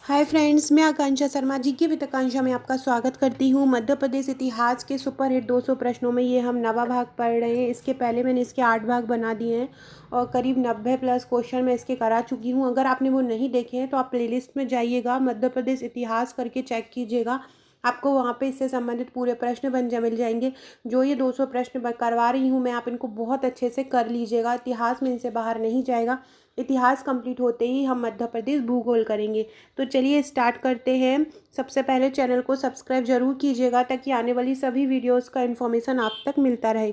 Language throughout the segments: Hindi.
हाय फ्रेंड्स, मैं आकांक्षा शर्मा जी की विद आकांक्षा में आपका स्वागत करती हूँ। मध्य प्रदेश इतिहास के सुपरहिट 200 प्रश्नों में ये हम नवा भाग पढ़ रहे हैं। इसके पहले मैंने इसके 8 भाग बना दिए हैं और करीब 90 प्लस क्वेश्चन मैं इसके करा चुकी हूँ। अगर आपने वो नहीं देखे हैं तो आप प्लेलिस्ट में जाइएगा, मध्य प्रदेश इतिहास करके चेक कीजिएगा। आपको वहाँ पे इससे संबंधित पूरे प्रश्न बन जा मिल जाएंगे। जो ये 200 प्रश्न करवा रही हूँ मैं, आप इनको बहुत अच्छे से कर लीजिएगा। इतिहास में इनसे बाहर नहीं जाएगा। इतिहास कंप्लीट होते ही हम मध्य प्रदेश भूगोल करेंगे। तो चलिए स्टार्ट करते हैं। सबसे पहले चैनल को सब्सक्राइब जरूर कीजिएगा ताकि आने वाली सभी वीडियोस का इन्फॉर्मेशन आप तक मिलता रहे।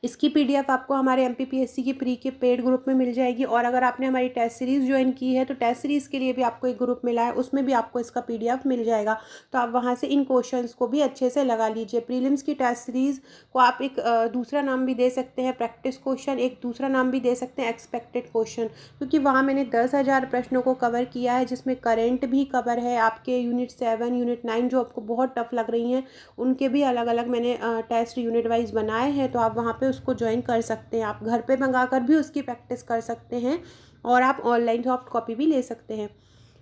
इसकी पीडीएफ आपको हमारे एमपीपीएससी की प्री के पेड ग्रुप में मिल जाएगी। और अगर आपने हमारी टेस्ट सीरीज़ ज्वाइन की है तो टेस्ट सीरीज़ के लिए भी आपको एक ग्रुप मिला है, उसमें भी आपको इसका पीडीएफ मिल जाएगा। तो आप वहाँ से इन क्वेश्चंस को भी अच्छे से लगा लीजिए। प्रीलिम्स की टेस्ट सीरीज़ को आप एक दूसरा नाम भी दे सकते हैं प्रैक्टिस क्वेश्चन, एक दूसरा नाम भी दे सकते हैं एक्सपेक्टेड क्वेश्चन, क्योंकि वहाँ मैंने 10,000 प्रश्नों को कवर किया है, जिसमें करेंट भी कवर है। आपके यूनिट 7 यूनिट 9 जो आपको बहुत टफ लग रही हैं उनके भी अलग अलग मैंने टेस्ट यूनिट वाइज बनाए हैं। तो आप वहाँ पे उसको ज्वाइन कर सकते हैं। आप घर पे मंगा कर भी उसकी प्रैक्टिस कर सकते हैं और आप ऑनलाइन सॉफ्ट कॉपी भी ले सकते हैं।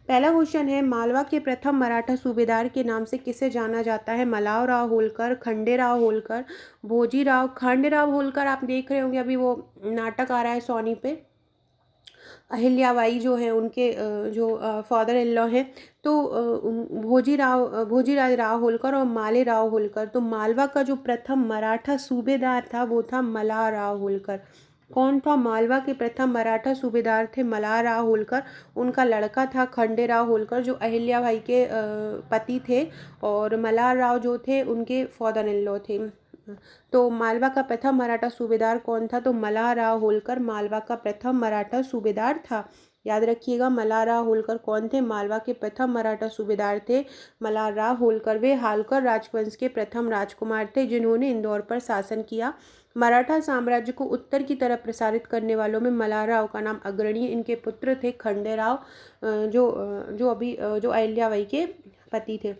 पहला क्वेश्चन है, मालवा के प्रथम मराठा सूबेदार के नाम से किसे जाना जाता है? मल्हारराव होलकर, खंडेराव होलकर, भोजीराव। खंडेराव होलकर आप देख रहे होंगे, अभी वो नाटक आ रहा है सोनी पे। अहिल्याबाई जो है उनके जो फादर इन लॉ हैं। तो भोजीराज राव होलकर और माले राव होलकर। तो मालवा का जो प्रथम मराठा सूबेदार था वो था मल्हार राव होलकर। कौन था? मालवा के प्रथम मराठा सूबेदार थे मल्हार राव होलकर। उनका लड़का था खंडेराव होलकर जो अहिल्याबाई के पति थे, और मल्हार राव जो थे उनके फादर इन लॉ थे। तो मालवा का प्रथम मराठा सूबेदार कौन था? तो मल्हार राव होलकर मालवा का प्रथम मराठा सूबेदार था। याद रखिएगा, मल्हार राव होलकर कौन थे? मालवा के प्रथम मराठा सूबेदार थे मल्हार राव होलकर। वे होलकर राजवंश के प्रथम राजकुमार थे जिन्होंने इंदौर पर शासन किया। मराठा साम्राज्य को उत्तर की तरफ प्रसारित करने वालों में मल्हार राव का नाम अग्रणी। इनके पुत्र थे खंडेराव, जो अहिल्याबाई के पति थे।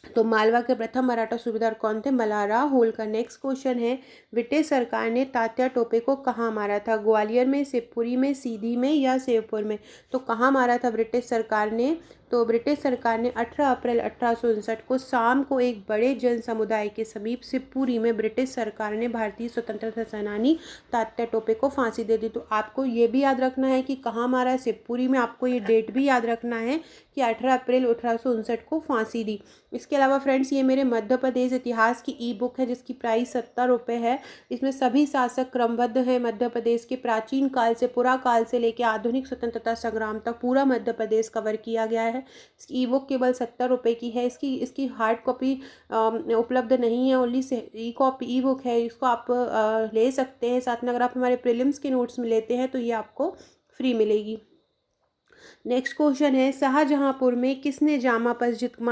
तो मालवा के प्रथम मराठा सूबेदार कौन थे? मल्हार राव होलकर। नेक्स्ट क्वेश्चन है, ब्रिटिश सरकार ने तात्या टोपे को कहाँ मारा था? ग्वालियर में, शिवपुरी में, सीधी में या सेवपुर में? तो कहाँ मारा था ब्रिटिश सरकार ने? तो ब्रिटिश सरकार ने 18 अप्रैल 1859 को शाम को एक बड़े जन समुदाय के समीप शिवपुरी में ब्रिटिश सरकार ने भारतीय स्वतंत्रता सेनानी तात्या टोपे को फांसी दे दी। तो आपको ये भी याद रखना है कि कहाँ मारा है, शिवपुरी में। आपको ये डेट भी याद रखना है कि 18 अप्रैल 1859 को फांसी दी। इसके अलावा फ्रेंड्स, ये मेरे मध्य प्रदेश इतिहास की ई बुक है जिसकी प्राइस 70 रुपये है। इसमें सभी शासक क्रमबद्ध हैं मध्य प्रदेश के, प्राचीन काल से, पुरा काल से लेकर आधुनिक स्वतंत्रता संग्राम तक पूरा मध्य प्रदेश कवर किया गया है। इसकी ई बुक केवल 70 रुपये की है। इसकी हार्ड कॉपी उपलब्ध नहीं है, ओनली ई बुक है। इसको आप ले सकते हैं। साथ में अगर आप हमारे प्रीलिम्स के नोट्स में लेते हैं तो ये आपको फ्री मिलेगी। नेक्स्ट क्वेश्चन है, शाहजहांपुर में किसने जामा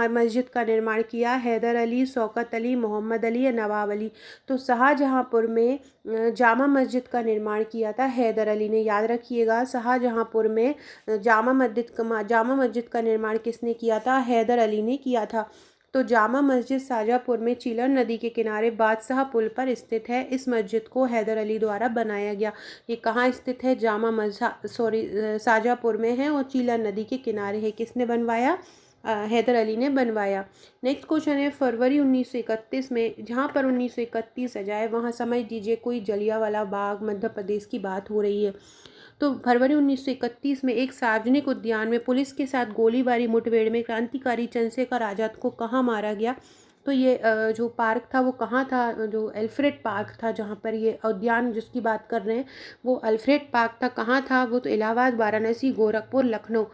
मस्जिद का निर्माण किया? हैदर अली, शौकत अली, मोहम्मद अली या नवाब अली? तो शाहजहांपुर में जामा मस्जिद का निर्माण किया था हैदर अली ने। याद रखिएगा, शाहजहांपुर में जामा मस्जिद का निर्माण किसने किया था? हैदर अली ने किया था। तो जामा मस्जिद शाहजहाँपुर में चीलर नदी के किनारे बादशाह पुल पर स्थित है। इस मस्जिद को हैदर अली द्वारा बनाया गया। ये कहाँ स्थित है? शाहजहाँपुर में है और चीलर नदी के किनारे है। किसने बनवाया? हैदर अली ने बनवाया। नेक्स्ट क्वेश्चन है, फरवरी 1931 में, जहाँ पर 1931 आ जाए वहाँ समझ दीजिए कोई जलियांवाला बाग मध्य प्रदेश की बात हो रही है। तो फरवरी 1931 में एक सार्वजनिक उद्यान में पुलिस के साथ गोलीबारी मुठभेड़ में क्रांतिकारी चंद्रशेखर आज़ाद को कहाँ मारा गया? तो ये जो पार्क था वो कहाँ था? जो अल्फ्रेड पार्क था, जहाँ पर ये उद्यान जिसकी बात कर रहे हैं वो अल्फ्रेड पार्क था। कहाँ था वो? तो इलाहाबाद, वाराणसी, गोरखपुर, लखनऊ।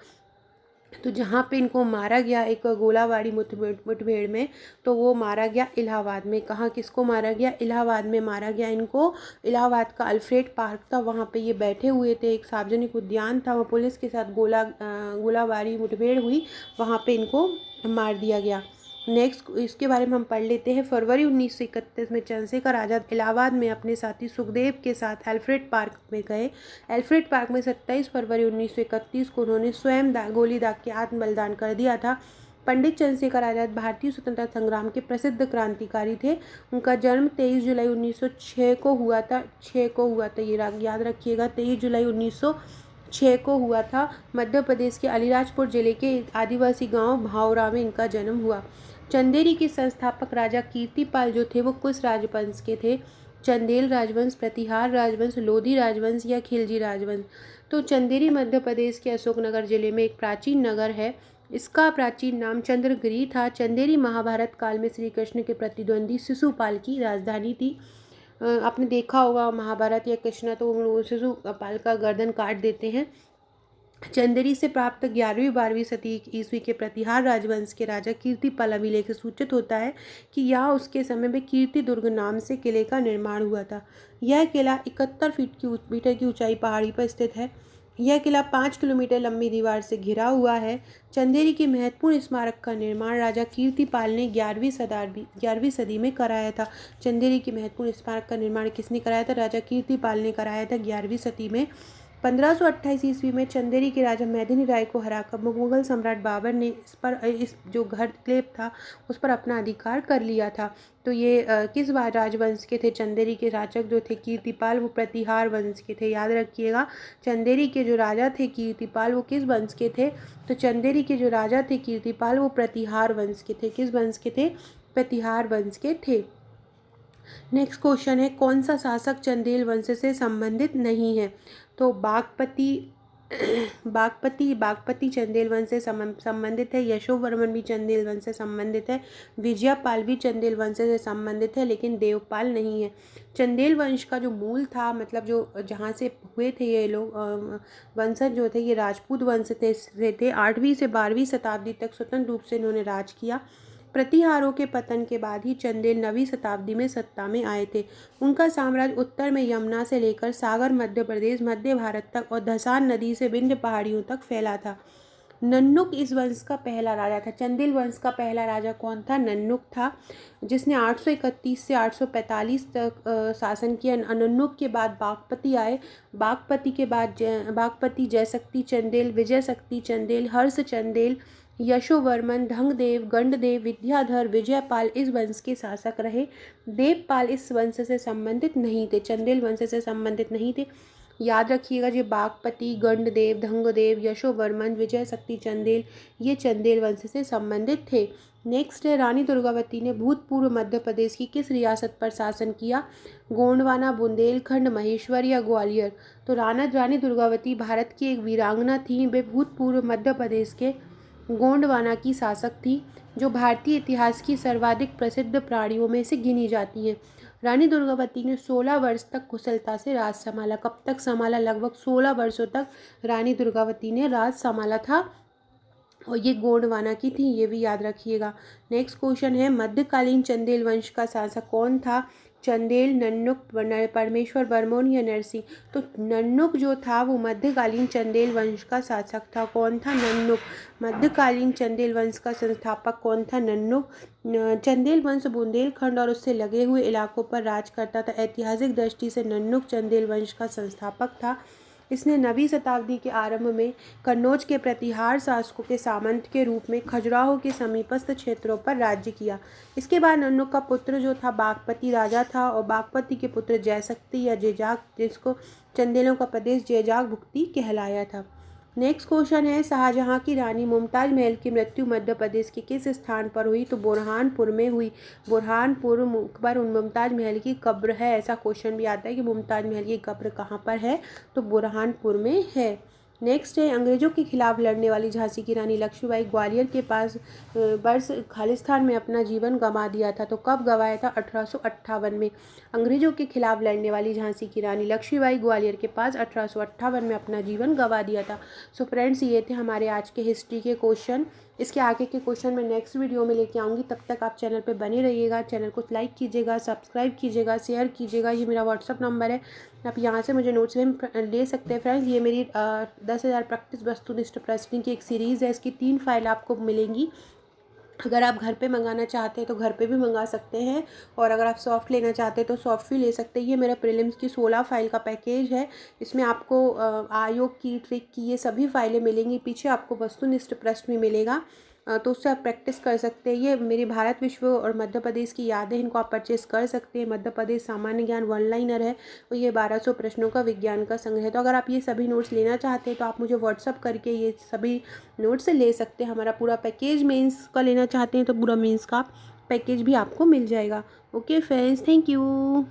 तो जहाँ पे इनको मारा गया एक गोलाबारी मुठभेड़ में, तो वो मारा गया इलाहाबाद में। कहाँ किसको मारा गया? इलाहाबाद में मारा गया इनको। इलाहाबाद का अल्फ्रेड पार्क था, वहाँ पे ये बैठे हुए थे। एक सार्वजनिक उद्यान था, वहाँ पुलिस के साथ गोलाबारी मुठभेड़ हुई, वहाँ पे इनको मार दिया गया। नेक्स्ट इसके बारे में हम पढ़ लेते हैं। फरवरी 1931 में चंद्रशेखर आज़ाद इलाहाबाद में अपने साथी सुखदेव के साथ अल्फ्रेड पार्क में गए। अल्फ्रेड पार्क में 27 फरवरी 1931 को उन्होंने स्वयं गोली दाग के आत्म बलिदान कर दिया था। पंडित चंद्रशेखर आज़ाद भारतीय स्वतंत्रता संग्राम के प्रसिद्ध क्रांतिकारी थे। उनका जन्म 23 जुलाई 1906 को हुआ था। ये याद रखिएगा, 23 जुलाई 1906 6 को हुआ था। मध्य प्रदेश के अलीराजपुर जिले के आदिवासी गांव भावरा में इनका जन्म हुआ। चंदेरी के संस्थापक राजा कीर्तिपाल जो थे वो कुश राजवंश के थे। चंदेल राजवंश, प्रतिहार राजवंश, लोधी राजवंश या खिलजी राजवंश। तो चंदेरी मध्य प्रदेश के अशोकनगर जिले में एक प्राचीन नगर है। इसका प्राचीन नाम चंद्रगिरी था। चंदेरी महाभारत काल में श्री कृष्ण के प्रतिद्वंदी शिशुपाल की राजधानी थी। आपने देखा होगा महाभारत या कृष्ण तो वो शिशुपाल का गर्दन काट देते हैं। चंदेरी से प्राप्त 11वीं-12वीं सदी ईस्वी के प्रतिहार राजवंश के राजा कीर्तिपाल अभिलेख से सूचित होता है कि यहाँ उसके समय में कीर्ति दुर्ग नाम से किले का निर्माण हुआ था। यह किला 71 मीटर की ऊंचाई पहाड़ी पर स्थित है। यह किला 5 किलोमीटर लंबी दीवार से घिरा हुआ है। चंदेरी के महत्वपूर्ण स्मारक का निर्माण राजा कीर्तिपाल ने 11वीं सदी में कराया था। चंदेरी के महत्वपूर्ण स्मारक का निर्माण किसने कराया था? राजा कीर्तिपाल ने कराया था 11वीं सदी में। 1528 ईस्वी में चंदेरी के राजा मेदिनी राय को हराकर मुगल सम्राट बाबर ने इस जो घर क्लेप था उस पर अपना अधिकार कर लिया था। तो ये किस राजवंश के थे? चंदेरी के शासक जो थे कीर्तिपाल वो प्रतिहार वंश के थे। याद रखिएगा, चंदेरी के जो राजा थे कीर्तिपाल वो किस वंश के थे? तो चंदेरी के जो राजा थे कीर्तिपाल वो प्रतिहार वंश के थे। किस वंश के थे? प्रतिहार वंश के थे। नेक्स्ट क्वेश्चन है, कौन सा शासक चंदेल वंश से संबंधित नहीं है? तो बागपति चंदेल वंश से संबंधित है। यशोवर्मन भी चंदेल वंश से संबंधित है। विजयपाल भी चंदेल वंश से संबंधित है, लेकिन देवपाल नहीं है। चंदेल वंश का जो मूल था, मतलब जो जहाँ से हुए थे ये लोग वंशज जो थे, ये राजपूत वंश थे। 8वीं से 12वीं शताब्दी तक स्वतंत्र रूप से इन्होंने राज किया। प्रतिहारों के पतन के बाद ही चंदेल 9वीं शताब्दी में सत्ता में आए थे। उनका साम्राज्य उत्तर में यमुना से लेकर सागर मध्य प्रदेश, मध्य भारत तक और धसान नदी से विंध्य पहाड़ियों तक फैला था। नन्नुक इस वंश का पहला राजा था। चंदेल वंश का पहला राजा कौन था? नन्नुक था, जिसने 831 से 845 तक शासन किया। नन्नुक के बाद बागपति आए। बागपति जयशक्ति चंदेल, विजय शक्ति चंदेल, हर्ष चंदेल, यशोवर्मन, धंगदेव, गंडदेव, विद्याधर, विजयपाल इस वंश के शासक रहे। देवपाल इस वंश से संबंधित नहीं थे, चंदेल वंश से संबंधित नहीं थे। याद रखिएगा, जो बागपति, गंडदेव, धंगदेव, यशोवर्मन, विजय शक्ति चंदेल ये चंदेल वंश से संबंधित थे। नेक्स्ट है, रानी दुर्गावती ने भूतपूर्व मध्य प्रदेश की किस रियासत पर शासन किया? गोंडवाना, बुंदेलखंड, महेश्वर या ग्वालियर। तो रानी दुर्गावती भारत की एक वीरांगना थी। वे भूतपूर्व मध्य प्रदेश के गोंडवाना की शासक थी, जो भारतीय इतिहास की सर्वाधिक प्रसिद्ध प्राणियों में से गिनी जाती हैं। रानी दुर्गावती ने 16 वर्ष तक कुशलता से राज संभाला। कब तक संभाला? लगभग 16 वर्षों तक रानी दुर्गावती ने राज संभाला था, और ये गोंडवाना की थी, ये भी याद रखिएगा। नेक्स्ट क्वेश्चन है, मध्यकालीन चंदेल वंश का शासक कौन था? चंदेल, नन्नुक, परमेश्वर वर्मन या नरसिंह। तो नन्नुक जो था वो मध्यकालीन चंदेल वंश का शासक था। कौन था? नन्नुक। मध्यकालीन चंदेल वंश का संस्थापक कौन था? नन्नुक। चंदेल वंश बुंदेलखंड और उससे लगे हुए इलाकों पर राज करता था। ऐतिहासिक दृष्टि से नन्नुक चंदेल वंश का संस्थापक था। इसने 9वीं शताब्दी के आरंभ में कन्नौज के प्रतिहार शासकों के सामंत के रूप में खजुराहो के समीपस्थ क्षेत्रों पर राज्य किया। इसके बाद नन्नुक का पुत्र जो था बागपति राजा था, और बागपति के पुत्र जयशक्ति या जेजाग, जिसको चंदेलों का प्रदेश जेजाग भुक्ति कहलाया था। नेक्स्ट क्वेश्चन है, शाहजहां की रानी मुमताज महल की मृत्यु मध्य प्रदेश के किस स्थान पर हुई? तो बुरहानपुर में हुई। बुरहानपुर पर मुमताज महल की कब्र है। ऐसा क्वेश्चन भी आता है कि मुमताज महल की कब्र कहाँ पर है? तो बुरहानपुर में है। नेक्स्ट है, अंग्रेजों के खिलाफ लड़ने वाली झांसी की रानी लक्ष्मीबाई ग्वालियर के पास वर्ष खालिस्तान में अपना जीवन गंवा दिया था। तो कब गंवाया था? 1858 में। अंग्रेजों के खिलाफ लड़ने वाली झांसी की रानी लक्ष्मीबाई ग्वालियर के पास 1858 में अपना जीवन गंवा दिया था। सो फ्रेंड्स, ये थे हमारे आज के हिस्ट्री के क्वेश्चन। इसके आगे के क्वेश्चन मैं नेक्स्ट वीडियो में लेके आऊँगी। तब तक आप चैनल पे बने रहिएगा। चैनल को लाइक कीजिएगा, सब्सक्राइब कीजिएगा, शेयर कीजिएगा। ये मेरा व्हाट्सअप नंबर है, आप यहाँ से मुझे नोट्स में ले सकते हैं। फ्रेंड्स, ये मेरी 10,000 प्रैक्टिस वस्तुनिष्ठ प्रश्न की एक सीरीज़ है। इसकी 3 फाइल आपको मिलेंगी। अगर आप घर पे मंगाना चाहते हैं तो घर पे भी मंगा सकते हैं, और अगर आप सॉफ्ट लेना चाहते हैं तो सॉफ्ट भी ले सकते हैं। ये मेरा प्रीलिम्स की 16 फाइल का पैकेज है। इसमें आपको आयोग की, ट्रिक की, ये सभी फाइलें मिलेंगी। पीछे आपको वस्तुनिष्ठ प्रश्न भी मिलेगा। तो उससे आप प्रैक्टिस कर सकते हैं। ये मेरी भारत विश्व और मध्य प्रदेश की यादें, इनको आप परचेज़ कर सकते हैं। मध्य प्रदेश सामान्य ज्ञान वन लाइनर है और ये 1200 प्रश्नों का विज्ञान का संग्रह है। तो अगर आप ये सभी नोट्स लेना चाहते हैं तो आप मुझे व्हाट्सअप करके ये सभी नोट्स ले सकते हैं। हमारा पूरा पैकेज मेंस का लेना चाहते हैं तो पूरा मेंस का पैकेज भी आपको मिल जाएगा। Okay friends, thank you.